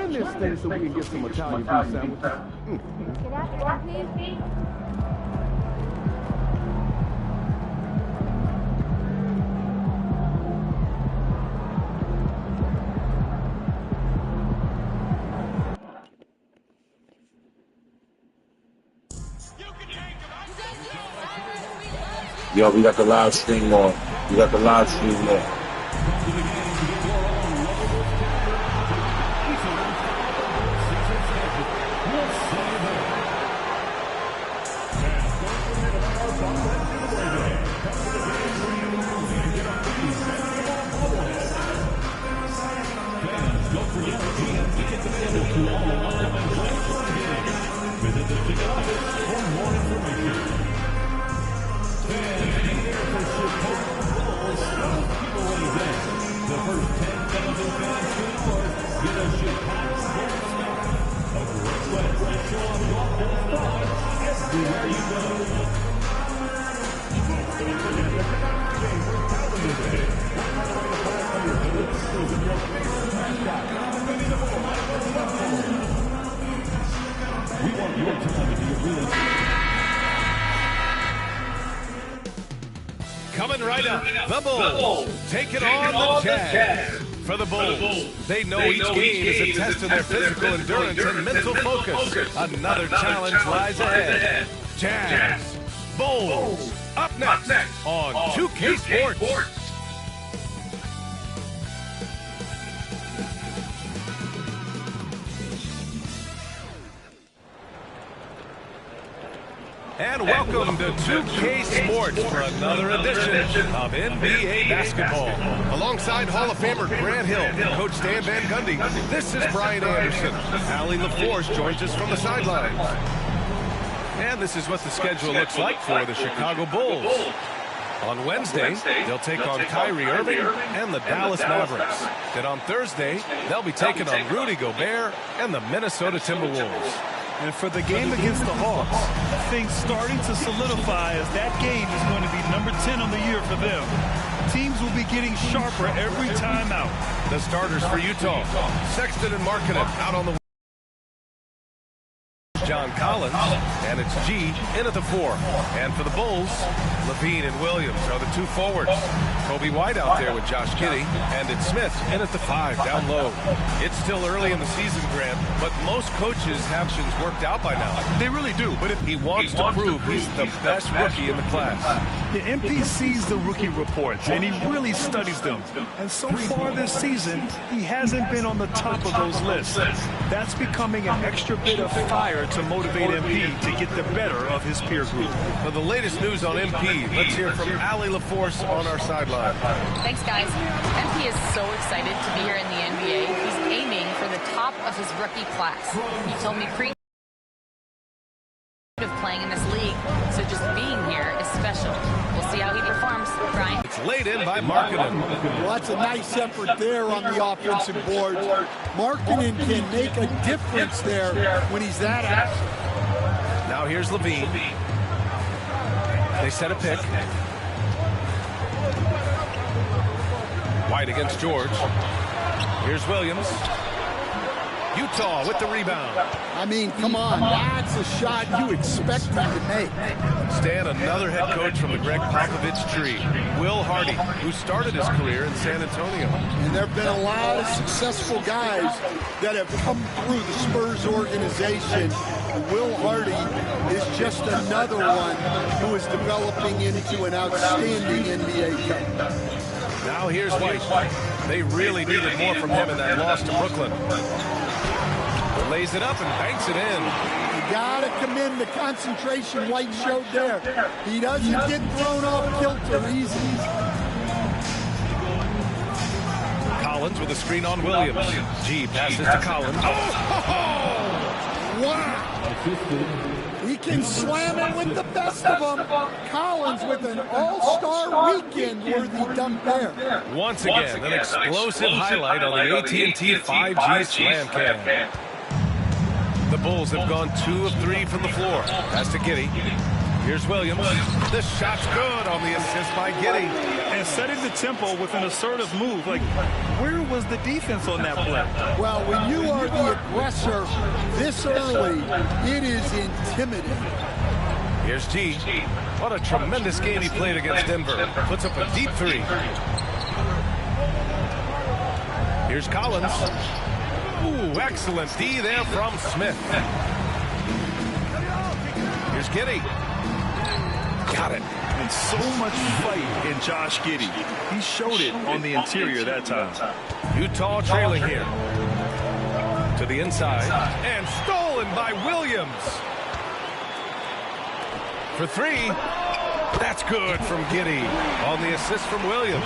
Join this thing so we can get some Italian beef sandwiches. Get after it, please. Yo, we got the live stream on. We got the live stream on. Coming right up, the Bulls take it on the Jazz. For the Bulls, they know each game is a test of their physical endurance and mental focus. Another challenge lies ahead. Jazz, Bulls, up next on 2K Sports. And welcome to 2K Sports for another edition of NBA basketball. Alongside Hall of Famer Grant Hill and Coach Stan Van Gundy, this is Brian Anderson. Allie LaForce joins us from the sidelines. And this is what the schedule looks like for the Chicago Bulls. On Wednesday, they'll take on Kyrie Irving and the Dallas Mavericks. Then on Thursday, they'll be taking on Rudy Gobert and the Minnesota Timberwolves. And for the game against the Hawks, things starting to solidify as that game is going to be number 10 on the year for them. Teams will be getting sharper every time out. The starters for Utah, Sexton and Markkanen out on the John Collins, and it's G in at the 4. And for the Bulls, Levine and Williams are the 2 forwards. Kobe White out there with Josh Giddey, and it's Smith in at the 5 down low. It's still early in the season, Grant, but most coaches have things worked out by now. They really do, but He wants to prove he's the best rookie in the class. the MP sees the rookie reports, and he really studies them. And so far this season, he hasn't been on the top of those lists. That's becoming an extra bit of fire to motivate MP to get the better of his peer group. For the latest news on MP, let's hear from Allie LaForce on our sideline. Thanks, guys. MP is so excited to be here in the NBA. He's aiming for the top of his rookie class. He told me of playing in this league, so just being here is special. We'll see how he performs. Brian. It's laid in by Markkanen. Well, that's a nice effort there on the offensive board. Markkanen can make a difference there when he's that active. Now here's Levine. They set a pick. White against George. Here's Williams. Utah with the rebound. I mean, come on, that's a shot you expect him to make. Stan, another head coach from the Greg Popovich tree, Will Hardy, who started his career in San Antonio. And there have been a lot of successful guys that have come through the Spurs organization. Will Hardy is just another one who is developing into an outstanding NBA coach. Now here's White. They really needed more from him in that loss to Brooklyn. Lays it up and banks it in. You gotta commend the concentration White showed there. He doesn't get thrown off kilter easy. Collins with a screen on Williams. G passes to Collins. Wow! He can slam it with the best of them. Collins with an all-star weekend-worthy dunk there. Once again, an explosive highlight on the AT&T 5G Slam Cam. The Bulls have gone 2 of 3 from the floor. Pass to Giddey. Here's Williams. The shot's good on the assist by Giddey. And setting the tempo with an assertive move. Like, where was the defense on that play? Well, when you are the aggressor this early, it is intimidating. Here's G. What a tremendous game he played against Denver. Puts up a deep three. Here's Collins. Ooh, excellent D there from Smith. Here's Giddey. Got it. And so much fight in Josh Giddey. He showed it on the interior that time. Utah trailing here. To the inside. And stolen by Williams. For three. That's good from Giddey. On the assist from Williams.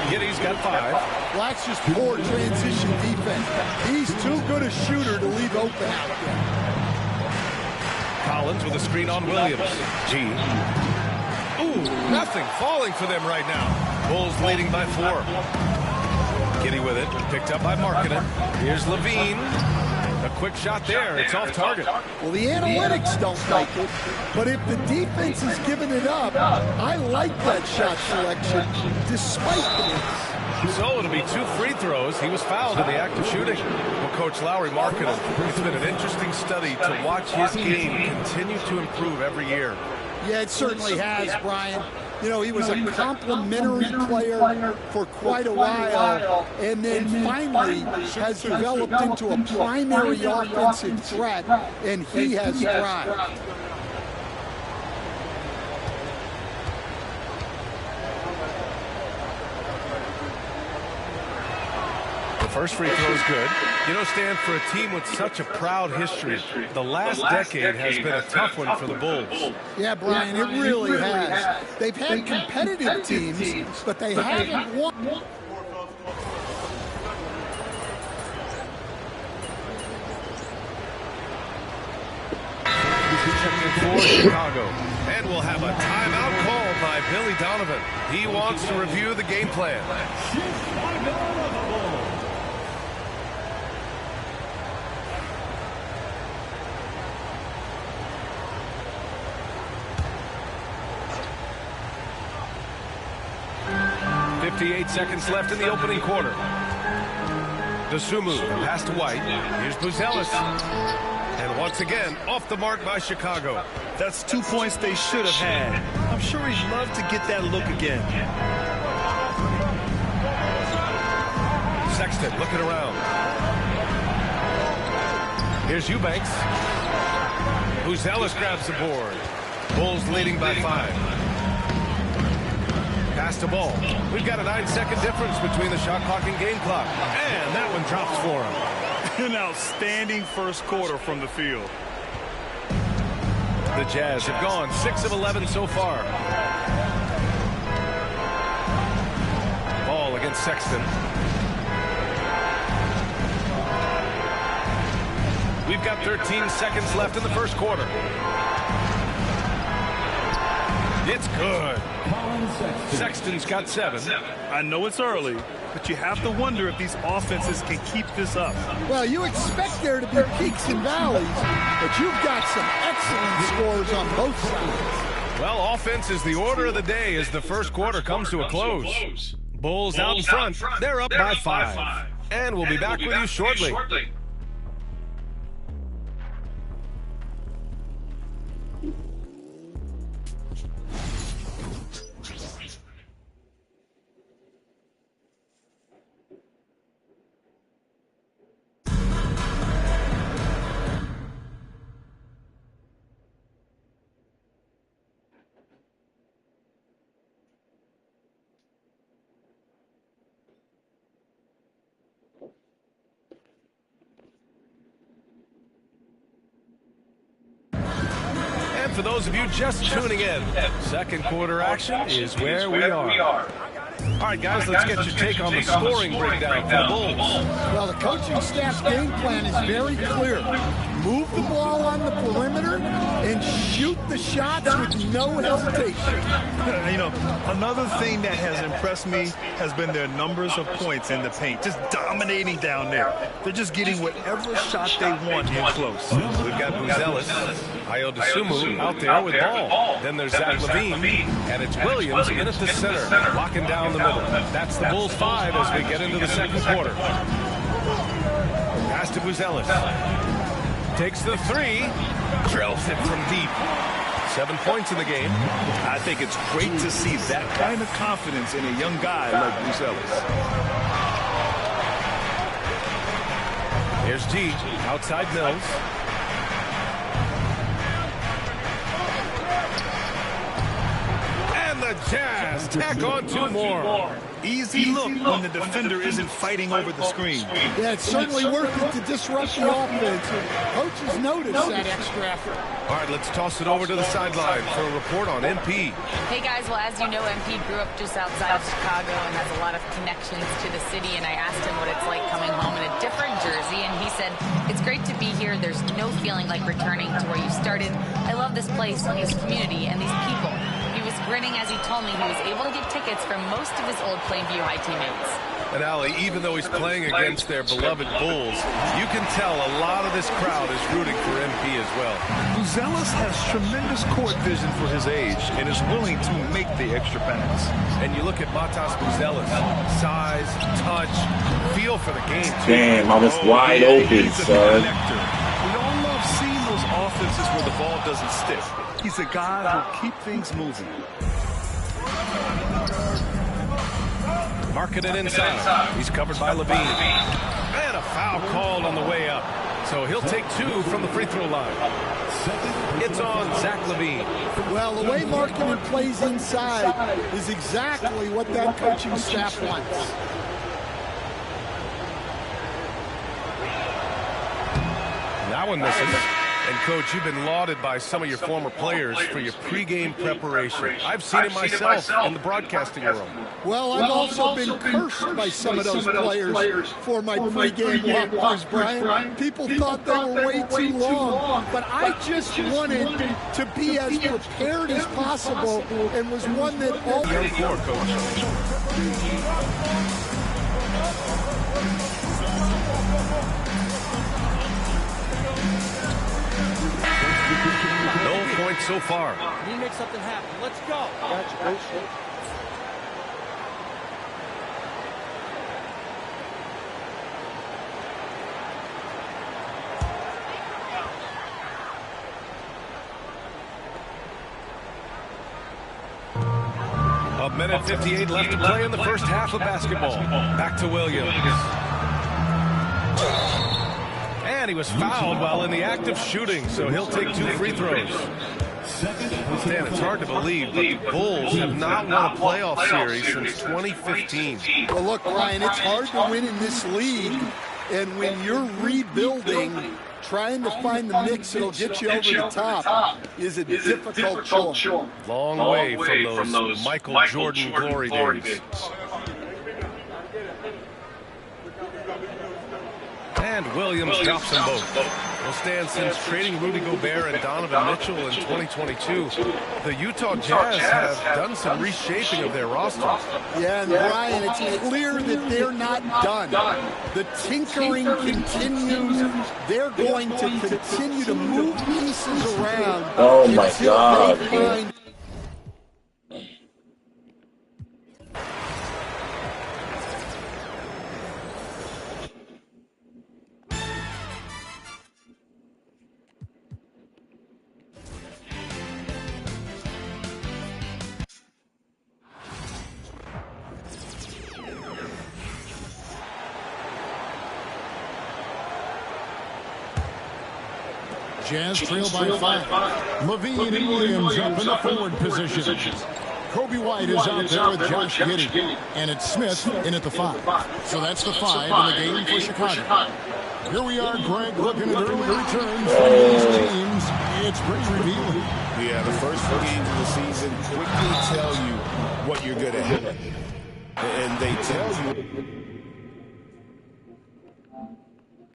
Giddey's got 5. Well, that's just poor transition defense. He's too good a shooter to leave open out there. Collins with a screen on Williams. G. Ooh, nothing falling for them right now. Bulls leading by 4. Giddey with it. Picked up by Markkanen. Here's Levine. A quick shot there. It's off target. Well, the analytics don't like it, but if the defense is giving it up, I like that shot selection despite the miss. So it'll be 2 free throws. He was fouled in the act of shooting. Well, Coach Lowry Markkanen, it's been an interesting study to watch his game continue to improve every year. Yeah, it certainly has, Brian. You know, he was a complimentary player for quite a while, and then finally has developed into a primary offensive threat, and he has thrived. First free throw is good. You know, Stan, for a team with such a proud history, the last decade has been a tough one for the Bulls. Yeah, Brian, it really has. They've had competitive teams, but they haven't won. For Chicago. And we'll have a timeout called by Billy Donovan. He wants to review the game plan. .58 seconds left in the opening quarter. Dosunmu, pass to White. Here's Buzelis. And once again, off the mark by Chicago. That's 2 points they should have had. I'm sure he'd love to get that look again. Sexton looking around. Here's Eubanks. Buzelis grabs the board. Bulls leading by 5. Pass to Ball. We've got a 9-second difference between the shot clock and game clock. And that one drops for him. An outstanding first quarter from the field. The Jazz have gone 6 of 11 so far. Ball against Sexton. We've got 13 seconds left in the first quarter. It's good. Sexton's got 7. I know it's early, but you have to wonder if these offenses can keep this up. Well, you expect there to be peaks and valleys, but you've got some excellent scores on both sides. Well, offense is the order of the day as the first quarter comes to a close. Bulls out in front. They're up by 5. And we'll be back with you shortly. For those of you just tuning in, second quarter action is where we are. All right, guys, let's get your take on the scoring breakdown for the Bulls. Well, the coaching staff's game plan is very clear. move the ball on the perimeter and shoot the shots with no hesitation. You know, another thing that has impressed me has been their numbers of points in the paint, just dominating down there. They're just getting whatever shot they want in close. We've got Buzelis, Ayo Dosunmu out there with ball. Then there's Zach LaVine, and it's Williams in at the center, locking down the middle. That's the Bulls 5 as we get into the second quarter. Pass to Buzelis. Takes the three. Drills it from deep. 7 points in the game. I think it's great to see that kind of confidence in a young guy like Buzelis. Here's G, outside Mills. And the Jazz tack on 2 more. Easy look when the defender isn't fighting over the screen. Yeah, it's certainly worth it to disrupt the offense. Coaches notice that extra effort. All right, let's toss it over to the sideline for a report on MP. Hey guys, well as you know, MP grew up just outside of Chicago and has a lot of connections to the city, and I asked him what it's like coming home in a different jersey, and he said, it's great to be here. There's no feeling like returning to where you started. I love this place, this community, and these people. He was grinning as he told me he was able to get tickets from most of his old Plainview High teammates. And Ali, even though he's playing against their beloved Bulls, you can tell a lot of this crowd is rooting for MP as well. Buzelis has tremendous court vision for his age and is willing to make the extra pass. And you look at Matas Buzelis, size, touch, feel for the game. Damn, I was wide open, son. We all love seeing those offenses where the ball doesn't stick. He's a guy who'll keep things moving. Marking it inside. He's covered by Levine. And a foul called on the way up. So he'll take 2 from the free throw line. It's on Zach LaVine. Well, the way Markkanen plays inside is exactly what that coaching staff wants. That one misses. And, Coach, you've been lauded by some of your former players for your pregame preparation. I've seen it myself in the broadcasting room. Well, I've also been cursed by some of those players for my pregame walkthroughs, Brian. People thought they were way too long, but I just wanted to be as prepared as possible and was one that all... Young core, Coach. No points so far. We make something happen. Let's go. Congratulations. A minute 58 left to play in the first half of basketball. Back to Williams. And he was fouled while in the act of shooting, so he'll take 2 free throws. Stan, it's hard to believe, but the Bulls have not won a playoff series since 2015. Well, look, Brian, it's hard to win in this league, and when you're rebuilding, trying to find the mix that'll get you over the top is a difficult chore. Long way from those Michael Jordan glory days. And Williams drops them both. Well, Stan, since trading Rudy Gobert and Donovan Mitchell in 2022, the Utah Jazz have done some reshaping of their roster. Yeah, and Brian, it's clear that they're not done. The tinkering continues. They're going to continue to move pieces around. Oh, my God. Jazz trail by 5. Levine and Williams up in the forward position. Kobe White is out there with Josh Giddey. And it's Smith in at the 5. So that's the 5 in the game for Chicago. Here we are, Greg, looking at early returns from these teams. It's pretty revealing. Yeah, the first 4 games of the season quickly tell you what you're going to have. And they tell you